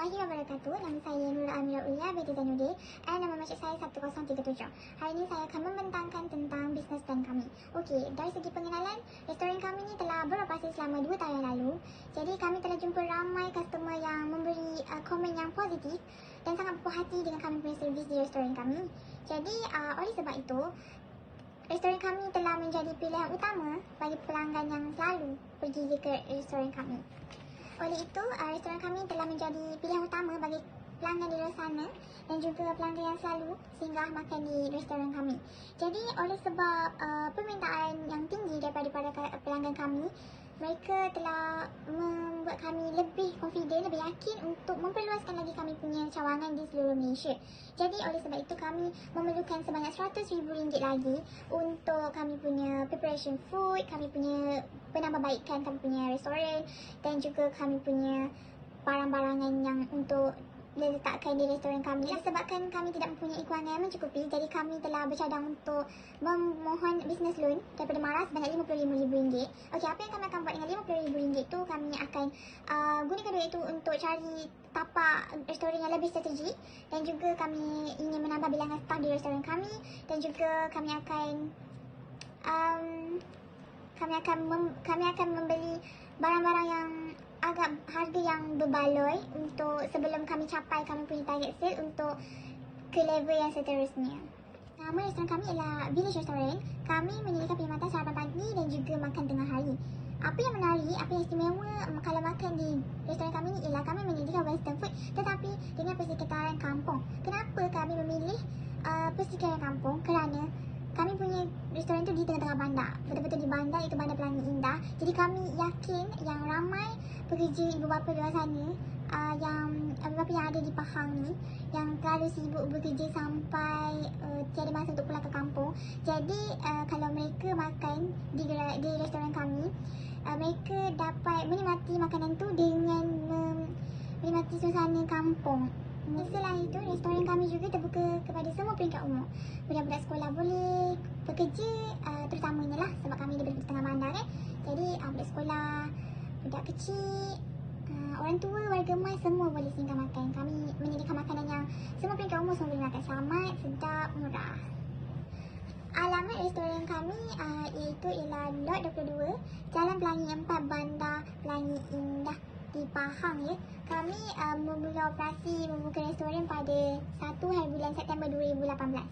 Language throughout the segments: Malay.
warahmatullahi wabarakatuh. Nama saya Nurul Amira Ulia binti Zainuddin dan nama masjid saya 1037. Hari ini saya akan membentangkan tentang bisnes plan kami. Okey, dari segi pengenalan, restoran kami ni telah beroperasi selama 2 tahun yang lalu. Jadi kami telah jumpa ramai customer yang memberi komen yang positif dan sangat puas hati dengan kami punya servis di restoran kami. Jadi oleh sebab itu, restoran kami telah menjadi pilihan utama bagi pelanggan yang selalu pergi ke restoran kami. Oleh itu, restoran kami telah menjadi pilihan utama bagi pelanggan di luar sana dan juga pelanggan yang selalu singgah makan di restoran kami. Jadi, oleh sebab permintaan yang tinggi daripada pelanggan kami, mereka telah membuat kami lebih confident, lebih yakin untuk memperluaskan lagi kami punya cawangan di seluruh Malaysia. Jadi oleh sebab itu kami memerlukan sebanyak RM100,000 lagi untuk kami punya preparation food, kami punya penambahbaikan kami punya restoran dan juga kami punya barang-barangan yang untuk diletakkan di restoran kami. Disebabkan kami tidak mempunyai kewangan yang mencukupi, jadi kami telah bercadang untuk memohon business loan daripada MARA sebanyak RM55,000. Okey, apa yang kami akan buat dengan RM50,000 itu, kami akan gunakan duit itu untuk cari tapak restoran yang lebih strategik dan juga kami ingin menambah bilangan staf di restoran kami dan juga kami akan membeli barang-barang yang agak harga yang berbaloi untuk sebelum kami capai kami punya target sale untuk ke level yang seterusnya. Nama restoran kami ialah Village Restaurant. Kami menyediakan perkhidmatan sarapan pagi dan juga makan tengah hari. Apa yang menarik, apa yang istimewa kalau makan di restoran kami ni ialah kami menyediakan western food tetapi dengan persekitaran kampung. Kenapa kami memilih persekitaran kampung? Kerana kami punya restoran tu di tengah-tengah bandar, betul-betul di bandar, iaitu Bandar Pelangi Indah. Jadi kami yakin yang ramai pekerja ibu bapa di luar sana, yang ibu bapa yang ada di Pahang ni, yang terlalu sibuk bekerja sampai tiada masa untuk pulang ke kampung. Jadi kalau mereka makan di restoran kami, mereka dapat menikmati makanan tu dengan menikmati suasana kampung. Selain itu, restoran kami juga terbuka kepada semua peringkat umur. Budak-budak sekolah boleh bekerja, terutamanya lah sebab kami di tengah bandar kan. Jadi budak sekolah, budak kecil, orang tua, warga emas semua boleh singgah makan. Kami menyediakan makanan yang semua peringkat umur semua boleh makan. Selamat, sedap, murah. Alamat restoran kami iaitu ialah Lot 22, Jalan Pelangi 4, Bandar Pelangi Indah di Pahang ya. Kami membuka membuka restoran pada 1 hari bulan September 2018.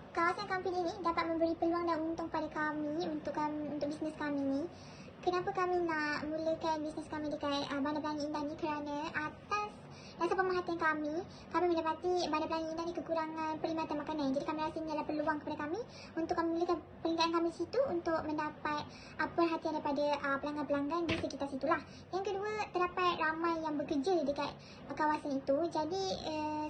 Kawasan kami ini dapat memberi peluang dan untung pada kami untuk bisnes kami ni. Kenapa kami nak mulakan bisnes kami dekat Bandar Pelangi Indah ni? Kerana atas dasar pemerhatian kami mendapati Bandar Pelangi Indah ni kekurangan perkhidmatan makanan. Jadi kami rasa ini adalah peluang kepada kami untuk kami mulakan perniagaan kami di situ untuk mendapat perhatian daripada pelanggan-pelanggan di sekitar situlah. Yang kedua, terdapat ramai yang bekerja dekat kawasan itu. Jadi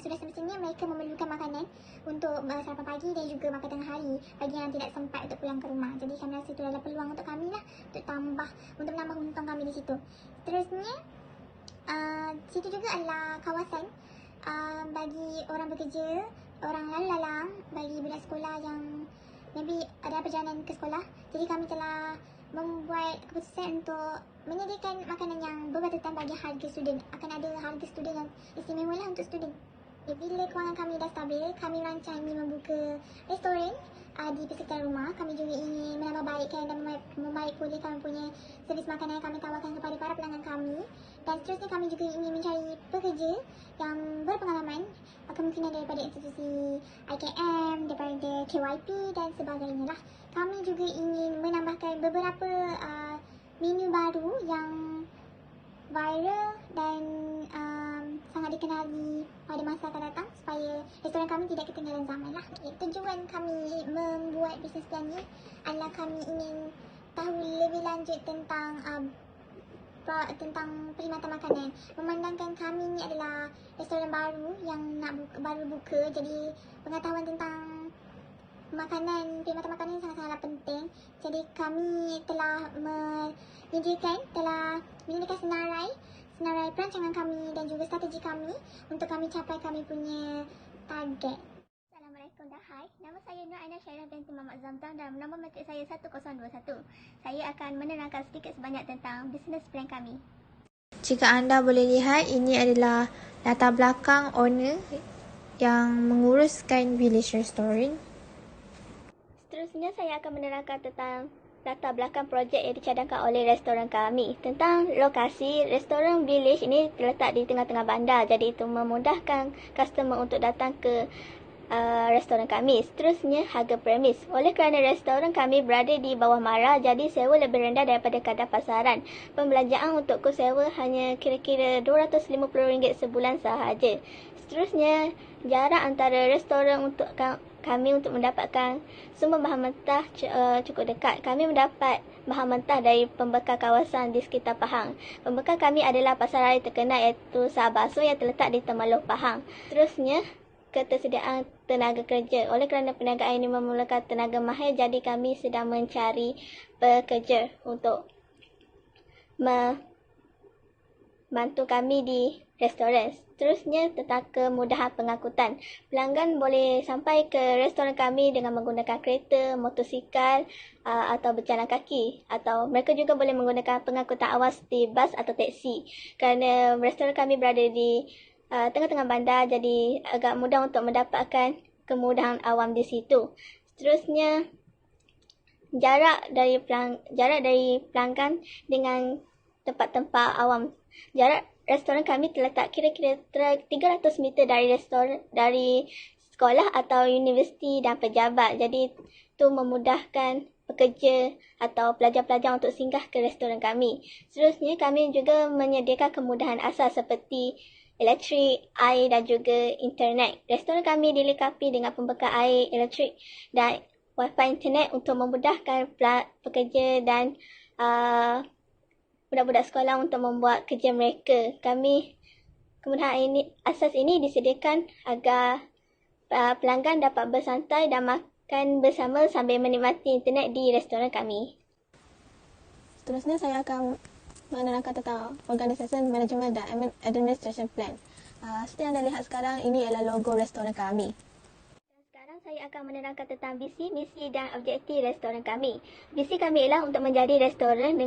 sudah semestinya mereka memerlukan makanan untuk sarapan pagi dan juga makan tengah hari bagi yang tidak sempat untuk pulang ke rumah. Jadi kami rasa itu adalah peluang untuk kami lah untuk menambah untung kami di situ. Seterusnya, situ juga adalah kawasan bagi orang bekerja, orang lalu-lalang, bagi budak sekolah yang maybe ada perjalanan ke sekolah. Jadi kami telah membuat keputusan untuk menyediakan makanan yang berbatutan bagi harga student. Akan ada harga student yang istimewa lah untuk student. Bila kewangan kami dah stabil, kami rancang ingin membuka restoran di persekitaran rumah. Kami juga ingin menambahbaikkan dan membaik pulih kami punya servis makanan yang kami tawarkan kepada para pelanggan kami. Dan seterusnya kami juga ingin mencari pekerja yang berpengalaman, kemungkinan daripada institusi IKM, daripada KYP dan sebagainya lah. Kami juga ingin menambahkan beberapa menu baru yang viral dan sangat dikenali pada masa akan datang supaya restoran kami tidak ketinggalan zaman lah. Tujuan kami membuat bisnes plan ni adalah kami ingin tahu lebih lanjut tentang perkhidmatan makanan. Memandangkan kami ni adalah restoran baru yang baru buka, jadi pengetahuan tentang perkhidmatan makanan sangat-sangatlah penting. Jadi kami telah menyediakan senarai perancangan kami dan juga strategi kami untuk kami capai kami punya target. Assalamualaikum dan hai. Nama saya Nur Aina Syairah binti Muhammad Zamzam dan nombor matrik saya 1021. Saya akan menerangkan sedikit sebanyak tentang bisnes plan kami. Jika anda boleh lihat, ini adalah latar belakang owner yang menguruskan Village Restaurant. Seterusnya saya akan menerangkan tentang latar belakang projek yang dicadangkan oleh restoran kami. Tentang lokasi, restoran Village ini terletak di tengah-tengah bandar, jadi itu memudahkan customer untuk datang ke restoran kami. Seterusnya, harga premis. Oleh kerana restoran kami berada di bawah MARA, jadi sewa lebih rendah daripada kadar pasaran. Pembelanjaan untuk kos sewa hanya kira-kira RM250 sebulan sahaja. Seterusnya, jarak antara restoran untuk kami untuk mendapatkan sumber bahan mentah cukup dekat. Kami mendapat bahan mentah dari pembekal kawasan di sekitar Pahang. Pembekal kami adalah pasaraya terkenal iaitu Sahar Bakso yang terletak di Temalong, Pahang. Seterusnya, ketersediaan tenaga kerja. Oleh kerana perniagaan ini memerlukan tenaga mahir, jadi kami sedang mencari pekerja untuk membantu kami di restoran. Seterusnya, tentang kemudahan pengangkutan. Pelanggan boleh sampai ke restoran kami dengan menggunakan kereta, motosikal atau berjalan kaki. Atau mereka juga boleh menggunakan pengangkutan awam seperti bas atau teksi. Kerana restoran kami berada di tengah-tengah bandar, jadi agak mudah untuk mendapatkan kemudahan awam di situ. Seterusnya, jarak dari pelanggan dengan tempat-tempat awam. Jarak restoran kami terletak kira-kira 300 meter dari sekolah atau universiti dan pejabat. Jadi itu memudahkan pekerja atau pelajar-pelajar untuk singgah ke restoran kami. Seterusnya, kami juga menyediakan kemudahan asas seperti elektrik, air dan juga internet. Restoran kami dilengkapi dengan pembekal air, elektrik dan wifi internet untuk memudahkan pekerja dan budak-budak sekolah untuk membuat kerja mereka. Kemudahan asas ini disediakan agar pelanggan dapat bersantai dan makan bersama sambil menikmati internet di restoran kami. Seterusnya saya akan menerangkan tentang Organisation Management dan Administration Plan. Seperti yang anda lihat sekarang, ini adalah logo restoran kami. Sekarang saya akan menerangkan tentang visi, misi dan objektif restoran kami. Visi kami ialah untuk menjadi restoran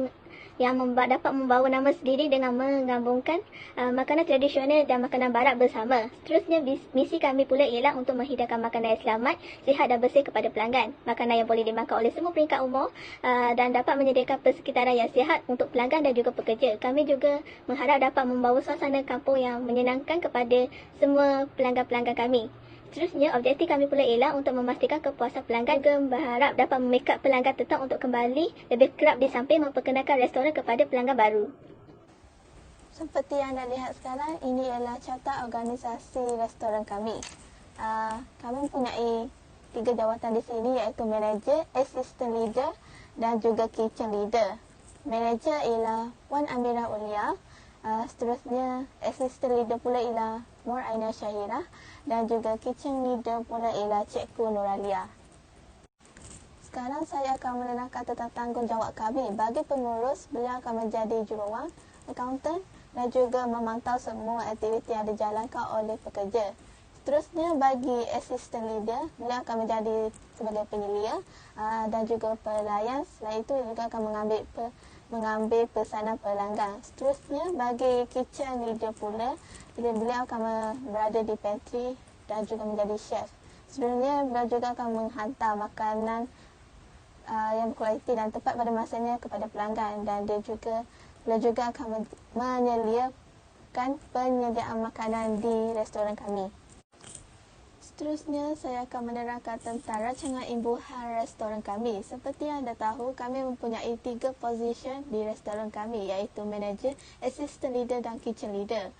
yang dapat membawa nama sendiri dengan menggabungkan makanan tradisional dan makanan barat bersama. Seterusnya, misi kami pula ialah untuk menghidangkan makanan yang selamat, sihat dan bersih kepada pelanggan. Makanan yang boleh dimakan oleh semua peringkat umur dan dapat menyediakan persekitaran yang sihat untuk pelanggan dan juga pekerja. Kami juga mengharap dapat membawa suasana kampung yang menyenangkan kepada semua pelanggan-pelanggan kami. Seterusnya, objektif kami pula ialah untuk memastikan kepuasan pelanggan, juga berharap dapat memikat pelanggan tetap untuk kembali lebih kerap di samping memperkenalkan restoran kepada pelanggan baru. Seperti yang anda lihat sekarang, ini adalah carta organisasi restoran kami. Kami mempunyai 3 jawatan di sini, iaitu manager, assistant leader dan juga kitchen leader. Manager ialah Wan Amira Ulia. Seterusnya, assistant leader pula ialah Nur Aina Syahirah dan juga kitchen leader pula ialah Cikgu Nuralia. Sekarang saya akan menerangkan tentang tanggungjawab kami. Bagi pengurus, beliau akan menjadi jururawat, accountant dan juga memantau semua aktiviti yang dijalankan oleh pekerja. Seterusnya, bagi assistant leader, beliau akan menjadi sebagai penyelia dan juga pelayan. Selain itu, juga akan mengambil pesanan pelanggan. Seterusnya, bagi kitchen leader pula, beliau akan berada di pantry dan juga menjadi chef. Sebenarnya, beliau juga akan menghantar makanan yang berkualiti dan tepat pada masanya kepada pelanggan, dan beliau juga akan menyediakan penyediaan makanan di restoran kami. Seterusnya, saya akan menerangkan tentang rancangan imbuhan restoran kami. Seperti yang anda tahu, kami mempunyai 3 position di restoran kami, iaitu manager, assistant leader dan kitchen leader.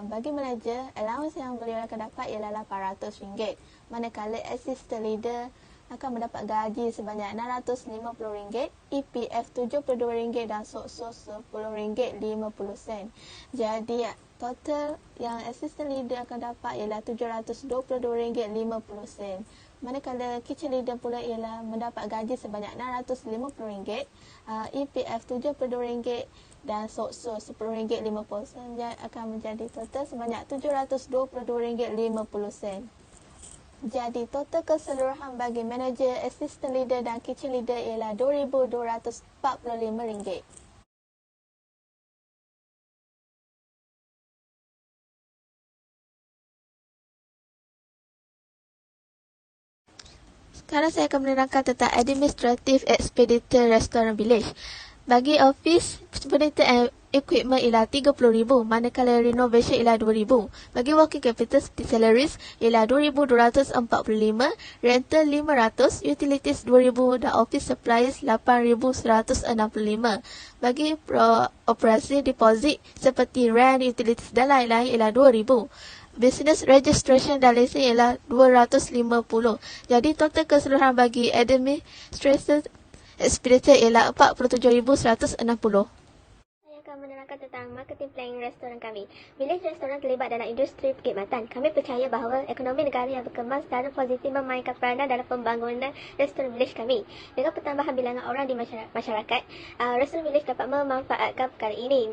Bagi manager, allowance yang beliau akan dapat ialah RM800, manakala assistant leader akan mendapat gaji sebanyak RM650, EPF RM72 dan SOSOS RM10.50. Jadi, total yang assistant leader akan dapat ialah RM722.50. Manakala kitchen leader pula ialah mendapat gaji sebanyak RM650, EPF RM72 dan SOSOS RM10.50. Dia akan menjadi total sebanyak RM722.50. Jadi, total keseluruhan bagi manager, assistant leader dan kitchen leader ialah RM2,245. Sekarang saya akan menerangkan tentang Administrative Expenditure Restaurant Village. Bagi office, expenditure equipment ialah RM30,000, manakala renovation ialah RM2,000. Bagi working capital seperti salaries ialah RM2,245, rental RM500, utilities RM2,000 dan office supplies RM8,165. Bagi operasi deposit seperti rent, utilities dan lain-lain ialah RM2,000. Business registration dan lesen ialah RM250. Jadi total keseluruhan bagi administration expenditure ialah RM47,160. Saya akan menerangkan tentang marketing planning restoran kami. Village restoran terlibat dalam industri perkhidmatan. Kami percaya bahawa ekonomi negara yang berkembang secara positif memainkan peranan dalam pembangunan restoran village kami. Dengan pertambahan bilangan orang di masyarakat, restoran village dapat memanfaatkan perkara ini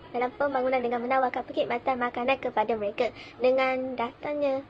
dalam pembangunan dengan menawarkan perkhidmatan makanan kepada mereka. Dengan datangnya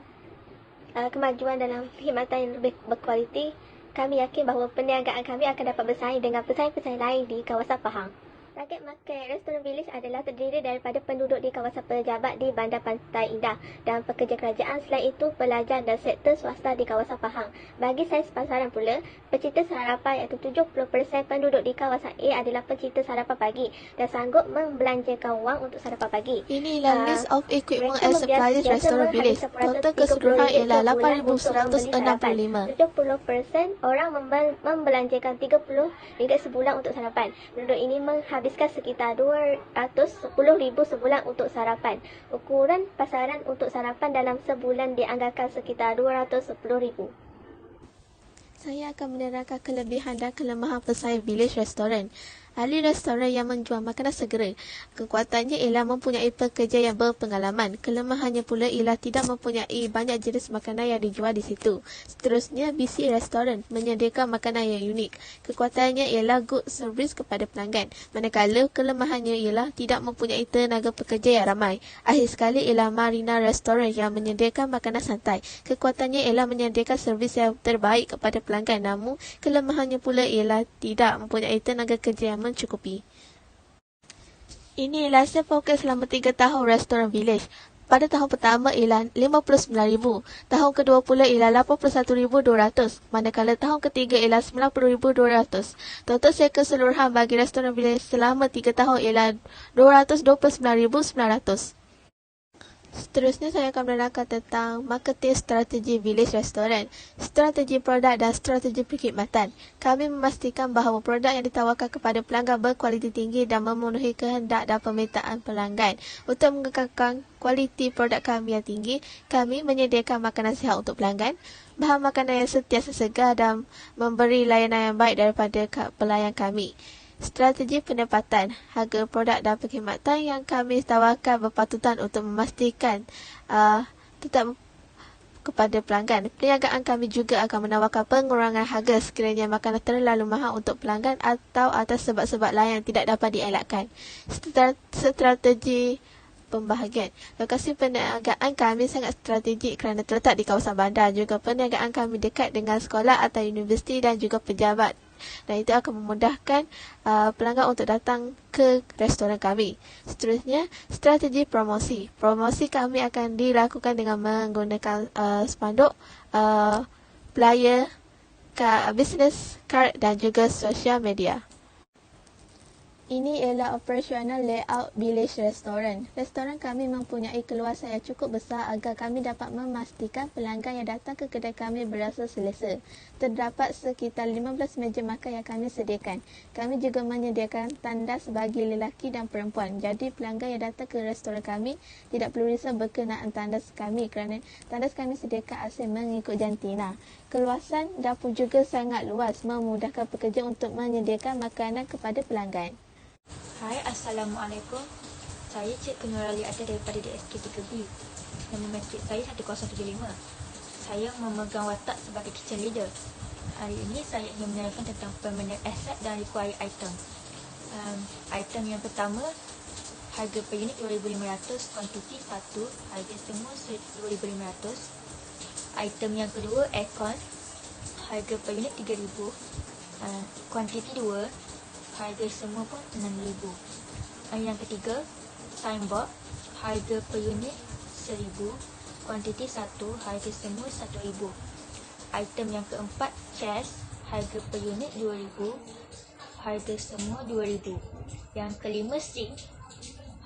kemajuan dalam perkhidmatan yang lebih berkualiti, kami yakin bahawa perniagaan kami akan dapat bersaing dengan pesaing-pesaing lain di kawasan Pahang. Target market restoran village adalah terdiri daripada penduduk di kawasan pejabat di Bandar Pantai Indah dan pekerja kerajaan. Selain itu, pelajar dan sektor swasta di kawasan Pahang. Bagi saiz pasaran pula, pencinta sarapan iaitu 70% penduduk di kawasan A adalah pencinta sarapan pagi dan sanggup membelanjakan wang untuk sarapan pagi. Inilah list of equipment and supplies restoran village. Total keseluruhan ialah RM8,165. 70% orang membelanjakan RM30 sebulan untuk sarapan. Penduduk ini menghabiskan sekitar RM210,000 sebulan untuk sarapan. Ukuran pasaran untuk sarapan dalam sebulan dianggarkan sekitar RM210,000. Saya akan menerangkan kelebihan dan kelemahan pesaing village restoran. Ahli restoran yang menjual makanan segera. Kekuatannya ialah mempunyai pekerja yang berpengalaman. Kelemahannya pula ialah tidak mempunyai banyak jenis makanan yang dijual di situ. Seterusnya, BC Restoran menyediakan makanan yang unik. Kekuatannya ialah good service kepada pelanggan. Manakala kelemahannya ialah tidak mempunyai tenaga pekerja yang ramai. Akhir sekali ialah Marina Restoran yang menyediakan makanan santai. Kekuatannya ialah menyediakan servis yang terbaik kepada pelanggan. Namun, kelemahannya pula ialah tidak mempunyai tenaga kerja yang mencukupi. Inilah fokus selama 3 tahun restoran village. Pada tahun pertama ialah RM59,000, tahun kedua pula ialah RM81,200, manakala tahun ketiga ialah RM90,200. Total sel keseluruhan bagi restoran village selama 3 tahun ialah RM229,900. Seterusnya saya akan menerangkan tentang marketing strategi village restoran, strategi produk dan strategi perkhidmatan. Kami memastikan bahawa produk yang ditawarkan kepada pelanggan berkualiti tinggi dan memenuhi kehendak dan permintaan pelanggan. Untuk mengekalkan kualiti produk kami yang tinggi, kami menyediakan makanan sihat untuk pelanggan, bahan makanan yang sentiasa segar dan memberi layanan yang baik daripada pelayan kami. Strategi pendapatan, harga produk dan perkhidmatan yang kami tawarkan berpatutan untuk memastikan tetap kepada pelanggan. Perniagaan kami juga akan menawarkan pengurangan harga sekiranya makanan terlalu mahal untuk pelanggan atau atas sebab-sebab lain yang tidak dapat dielakkan. Strategi pembahagian. Lokasi perniagaan kami sangat strategik kerana terletak di kawasan bandar. Juga perniagaan kami dekat dengan sekolah atau universiti dan juga pejabat. Dan itu akan memudahkan pelanggan untuk datang ke restoran kami. Seterusnya, strategi promosi. Promosi kami akan dilakukan dengan menggunakan spanduk, flyer, business card dan juga sosial media. Ini ialah operasional layout village restoran. Restoran kami mempunyai keluasan yang cukup besar agar kami dapat memastikan pelanggan yang datang ke kedai kami berasa selesa. Terdapat sekitar 15 meja makan yang kami sediakan. Kami juga menyediakan tandas bagi lelaki dan perempuan. Jadi pelanggan yang datang ke restoran kami tidak perlu risau berkenaan tandas kami kerana tandas kami sediakan asal mengikut jantina. Keluasan dapur juga sangat luas, memudahkan pekerja untuk menyediakan makanan kepada pelanggan. Hai, Assalamualaikum. Saya Cik Nurali Ada daripada DSK 3B. Nama matrik saya 1075. Saya memegang watak sebagai kitchen leader. Hari ini saya ingin menerangkan tentang permanent asset dan required item. Item yang pertama, harga per unit RM2,500, kuantiti 1, harga semua RM2,500. Item yang kedua, aircon, harga per unit RM3,000, kuantiti 2, harga semua pun RM6,000. Yang ketiga, signboard, harga per unit RM1,000, kuantiti 1, harga semua RM1,000. Item yang keempat, chest, harga per unit RM2,000, harga semua RM2,000. Yang kelima, sink,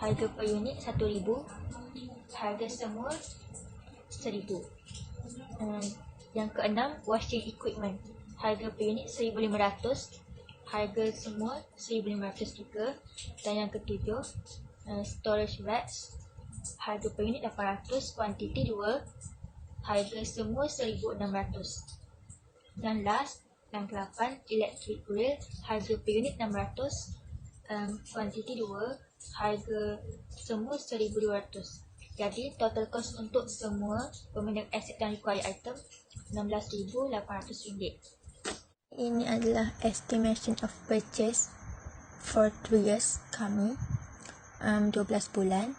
harga per unit RM1,000, harga semua RM1,000. Yang keenam, washing equipment, harga per unit RM1,500, harga semua RM1,500 juga. Dan yang ketujuh, storage bags, harga per unit RM800, kuantiti 2, harga semua RM1,600. Dan last, yang ke-8, electric grill, harga per unit RM600, kuantiti 2, harga semua RM1,200. Jadi total cost untuk semua pemindahan aset dan required item RM16,800. Ini adalah estimation of purchase for 3 years kami, 12 bulan.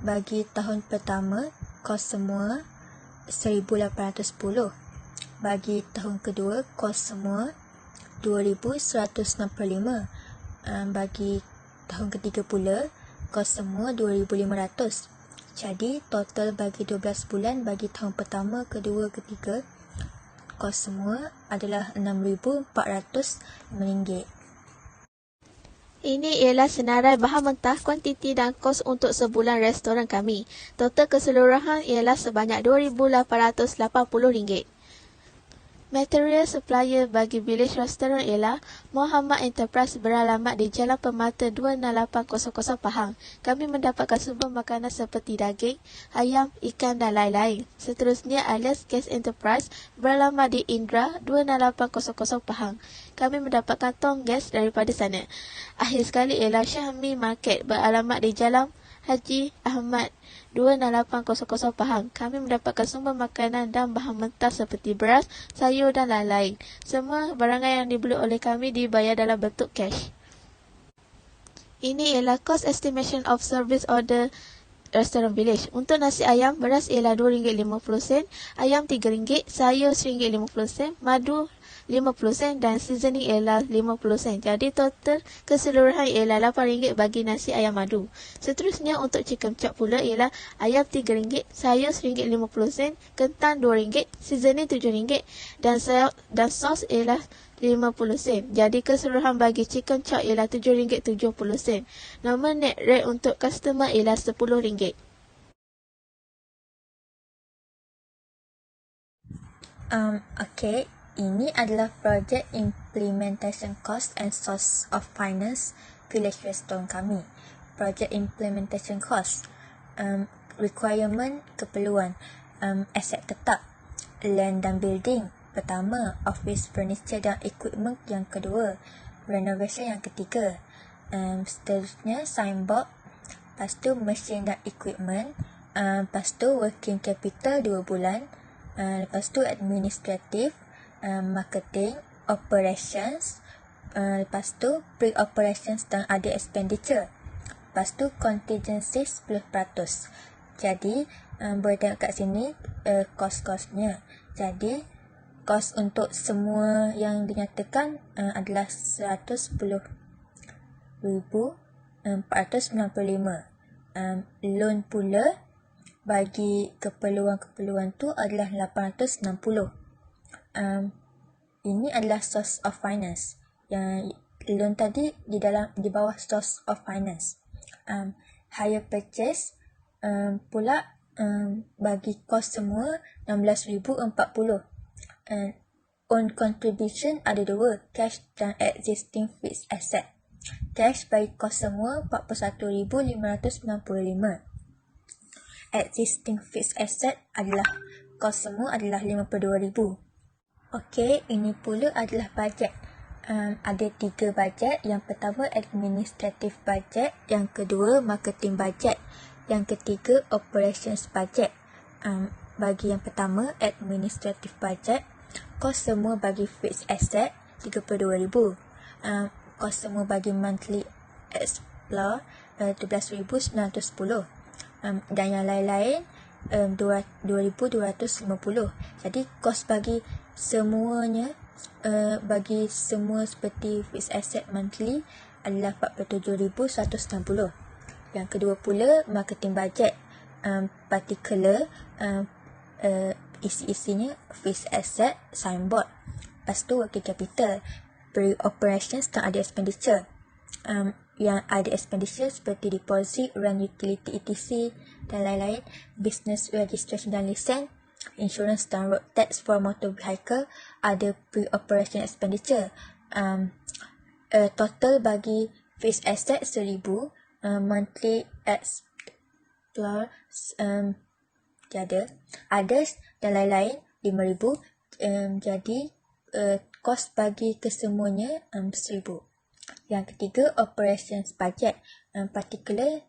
Bagi tahun pertama, kos semua RM1,810. Bagi tahun kedua, kos semua RM2,165. Bagi tahun ketiga pula, kos semua RM2,500. Jadi total bagi 12 bulan bagi tahun pertama, kedua, ketiga, kos semua adalah RM6,405. Ini ialah senarai bahan mentah, kuantiti dan kos untuk sebulan restoran kami. Total keseluruhan ialah sebanyak RM2,880. Material supplier bagi bilis restoran ialah Muhammad Enterprise beralamat di Jalan Permata 26800 Pahang. Kami mendapatkan sumber makanan seperti daging, ayam, ikan dan lain-lain. Seterusnya Alias Gas Enterprise beralamat di Indra 26800 Pahang. Kami mendapatkan tong gas daripada sana. Akhir sekali ialah Syahmi Market beralamat di Jalan Haji Ahmad 26800 Pahang. Kami mendapatkan sumber makanan dan bahan mentah seperti beras, sayur dan lain-lain. Semua barangan yang dibeli oleh kami dibayar dalam bentuk cash. Ini ialah cost estimation of service order Restoran Village. Untuk nasi ayam, beras ialah RM2.50, ayam RM3, sayur RM1.50, madu RM50 dan seasoning ialah RM50. Jadi total keseluruhan ialah RM8 bagi nasi ayam madu. Seterusnya untuk chicken chop pula ialah ayam RM3, sayur RM1.50, kentang RM2, seasoning RM7 dan sos ialah RM50. Jadi keseluruhan bagi chicken chop ialah RM7.70. Nama net rate untuk customer ialah RM10. Okay. Ini adalah project implementation cost and source of finance village restaurant kami. Project implementation cost, requirement, keperluan, aset tetap, land dan building. Pertama, office furniture dan equipment. Yang kedua, renovation. Yang ketiga, seterusnya signboard. Lepas tu machine dan equipment. Lepas tu working capital 2 bulan. Lepas tu administrative, marketing, operations, lepas tu pre-operations dan other expenditure. Lepas tu contingency 10%. Jadi boleh tengok kat sini kos-kosnya. Jadi kos untuk semua yang dinyatakan adalah RM110,495. Loan pula bagi keperluan-keperluan tu adalah RM860. Ini adalah source of finance. Yang loan tadi di bawah source of finance. Hire purchase pula bagi kos semua RM16,040. Own contribution ada 2, cash dan existing fixed asset. Cash bagi kos semua RM41,595. Existing fixed asset adalah kos semua adalah RM52,000. Okey, ini pula adalah bajet. Ada 3 bajet. Yang pertama administrative budget, yang kedua marketing budget, yang ketiga operations budget. Bagi yang pertama administrative budget, kos semua bagi fixed asset RM32,000. Kos semua bagi monthly explore RM12,910. Dan yang lain-lain RM2,250. Jadi kos bagi semuanya, bagi semua seperti fixed asset monthly adalah RM47,160. Yang kedua pula marketing budget, particular isi-isinya fixed asset, signboard. Lepas tu working capital, pre-operations dan ada expenditure. Yang ada expenditure seperti deposit, rent, utility, etc. dan lain-lain. Business registration dan lesen, insurance dan road tax for motor vehicle, ada pre-operation expenditure. Total bagi fixed asset 1,000, monthly expenditure tiada, others dan lain-lain 5,000. Jadi kos bagi kesemuanya 1,000. Yang ketiga, operations budget. Particular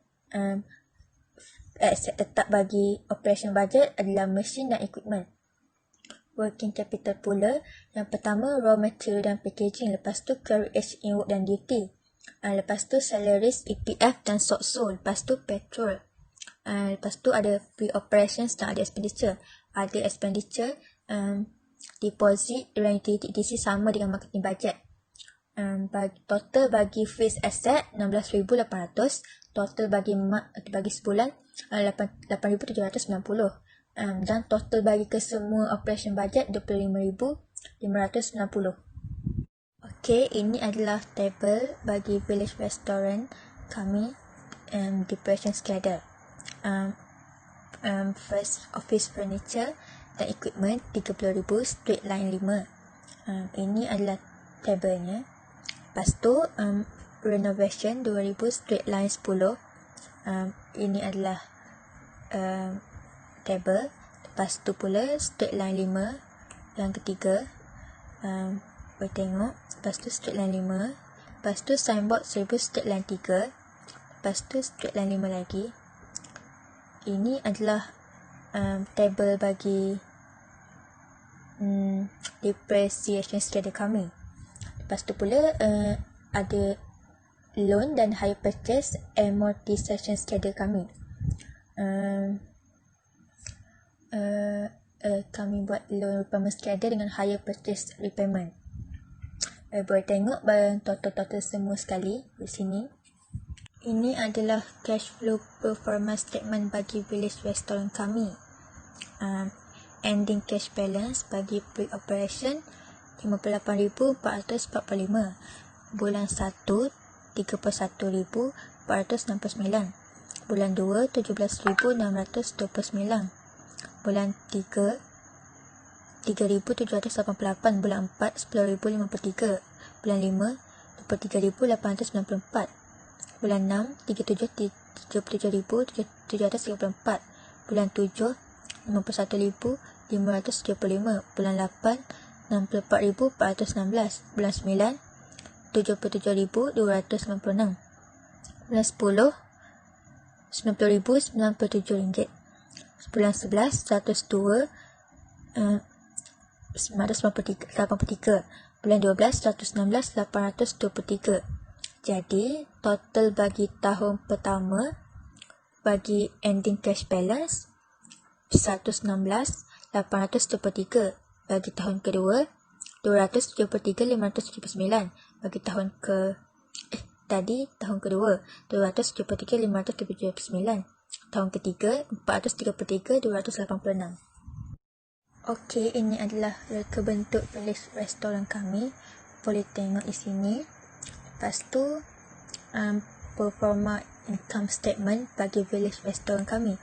asset tetap bagi operation budget adalah mesin dan equipment. Working capital pula, yang pertama raw material dan packaging, lepas tu carriage in work dan duty, lepas tu salaries, EPF dan stock sold, lepas tu petrol, lepas tu ada pre-operations dan ada expenditure. Ada expenditure, deposit, rent, utility, etc. sama dengan marketing budget. Total bagi fixed asset 16,800, total bagi sebulan 8,790, dan total bagi kesemua operation budget 25,590. Okey, ini adalah table bagi village restaurant kami depreciation schedule. First, office furniture dan equipment 30,000, straight line 5. Ini adalah tabelnya. Lepas tu renovation 2,000, straight line 10. Ini adalah table. Lepas tu pula straight line 5 yang ketiga. Boleh tengok. Lepas tu straight line 5. Lepas tu signboard 1,000, straight line 3. Lepas tu straight line 5 lagi. Ini adalah table bagi depreciation schedule kami. Lepas tu pula ada loan dan hire purchase amortization schedule kami. Kami buat loan repayment schedule dengan hire purchase repayment. Boleh tengok total semua sekali di sini. Ini adalah cash flow performance statement bagi village restaurant kami. Ending cash balance bagi pre-operation 58,445. Bulan 1, 31,469. Bulan 2, 17,629. Bulan 3, 3,788. Bulan 4, 10,053. Bulan 5, 23,894. Bulan 6, 37,734. Bulan 7, 51,575. Bulan 8, 64,416. Bulan 9, 77,296. Bulan 10, 90,097 ringgit. Bulan 11, 102, 983. Bulan 12, 116, 823. Jadi, total bagi tahun pertama bagi ending cash balance 116, 823. Bagi tahun kedua 273,579. Bagi tahun tahun kedua 273,579. Tahun ketiga 433,286. Okey, ini adalah reka bentuk village restoran kami. Boleh tengok di sini. Lepas tu performa income statement bagi village restoran kami.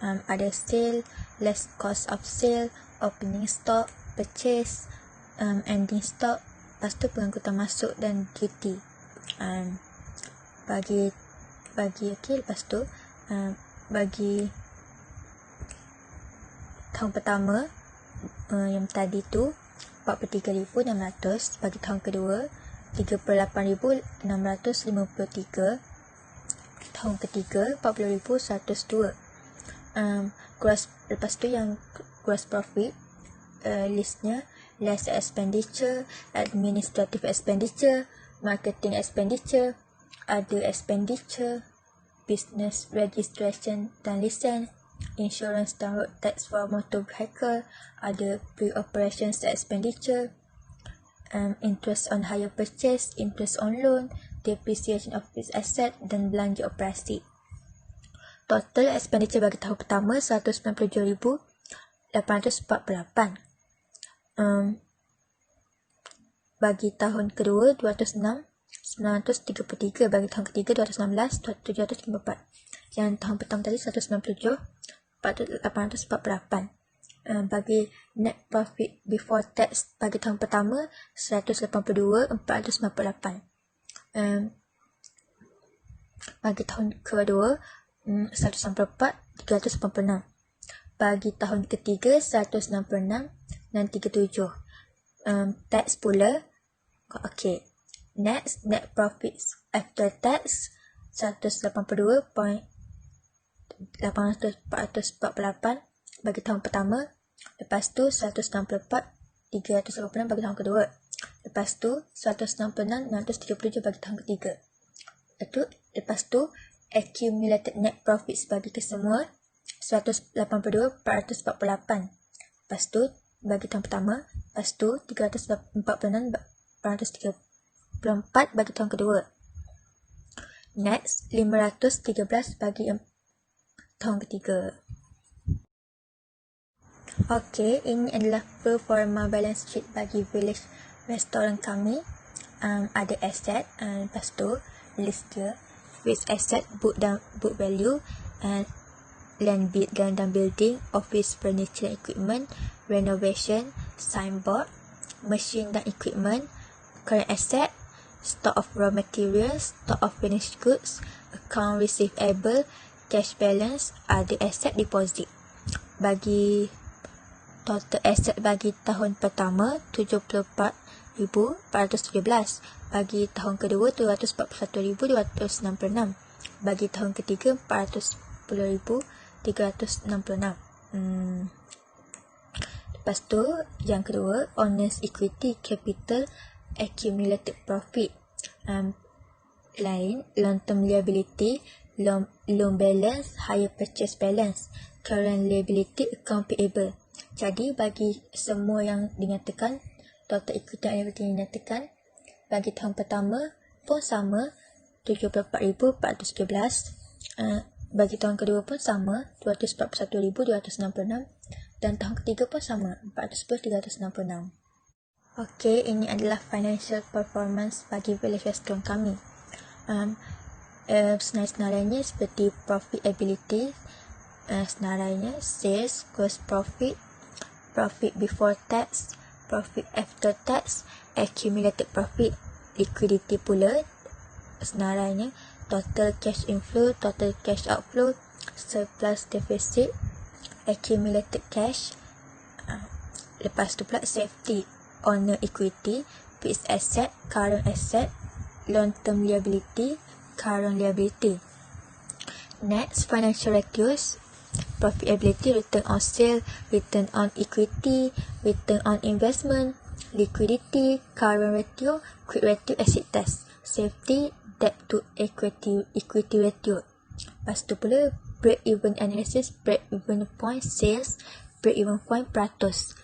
Ada sale, less cost of sale, opening stock, purchase, ending stock, lepas tu pengangkutan masuk dan duty. Lepas tu bagi tahun pertama yang tadi tu 43,600. Bagi tahun kedua 38,653. Tahun ketiga 40,102. Lepas tu yang gross profit, listnya less expenditure, administrative expenditure, marketing expenditure, other expenditure, business registration dan lesen, insurance dan road tax for motor vehicle, ada pre-operations expenditure, interest on hire purchase, interest on loan, depreciation of fixed asset dan belanja operasi. Total expenditure bagi tahun pertama 197,000. 848. Bagi tahun kedua 206, 933. Bagi tahun ketiga 216, 754. Yang tahun pertama tadi 197, 848. Bagi net profit before tax bagi tahun pertama 182, 498. Bagi tahun kedua 194, 386. Bagi tahun ketiga 166 dan 37. Tax pula. Okay. Next, net profits after tax 182.448 bagi tahun pertama. Lepas tu 164, 386 bagi tahun kedua. Lepas tu 166, 637 bagi tahun ketiga. Lepas tu accumulated net profits bagi kesemua 182,448. Lepas tu bagi tahun pertama. Lepas tu 346,434 bagi tahun kedua. Next 513 bagi tahun ketiga. Okey, ini adalah pro forma balance sheet bagi village restoran kami. Ada aset, lepas tu list dia, fixed asset, book value, land building, office furniture equipment, renovation, signboard, machine dan equipment, current asset, stock of raw materials, stock of finished goods, account receivable, cash balance, other asset, deposit. Bagi total asset bagi tahun pertama 74,417. Bagi tahun kedua 241,266. Bagi tahun ketiga 410,366. Lepas tu yang kedua, owners equity, capital, accumulated profit. Lain, long term liability, loan balance, hire purchase balance, current liability, account payable. Jadi bagi semua yang dinyatakan, total equity yang dinyatakan, bagi tahun pertama pun sama 74,417. Bagi tahun kedua pun sama 241,266. Dan tahun ketiga pun sama 410,366. Okey, ini adalah financial performance bagi village restaurant kami. Senarai-senarainya seperti profitability, senarainya sales, gross profit, profit before tax, profit after tax, accumulated profit, liquidity pula senarainya total cash inflow, total cash outflow, surplus deficit, accumulated cash. Lepas tu pula safety, owner equity, fixed asset, current asset, long term liability, current liability. Next, financial ratios, profitability, return on sale, return on equity, return on investment, liquidity, current ratio, quick ratio, exit test, safety, debt to equity ratio. Lepas tu pula break even analysis, break even point, sales, break even point, peratus.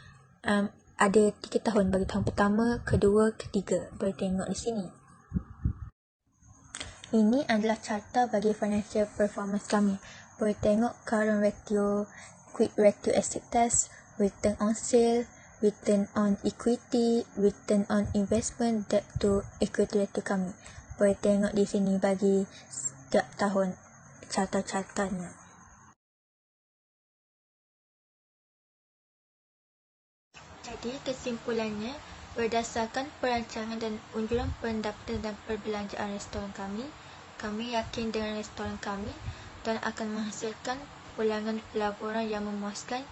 Ada 3 tahun bagi tahun pertama, kedua, ketiga. Boleh tengok di sini. Ini adalah carta bagi financial performance kami. Boleh tengok current ratio, quick ratio, exit test, return on sale, return on equity, return on investment, debt to equity ratio kami. Boleh tengok di sini bagi setiap tahun carta-cartanya. Jadi kesimpulannya, berdasarkan perancangan dan unjuran pendapatan dan perbelanjaan restoran kami yakin dengan restoran kami dan akan menghasilkan ulangan pelaburan yang memuaskan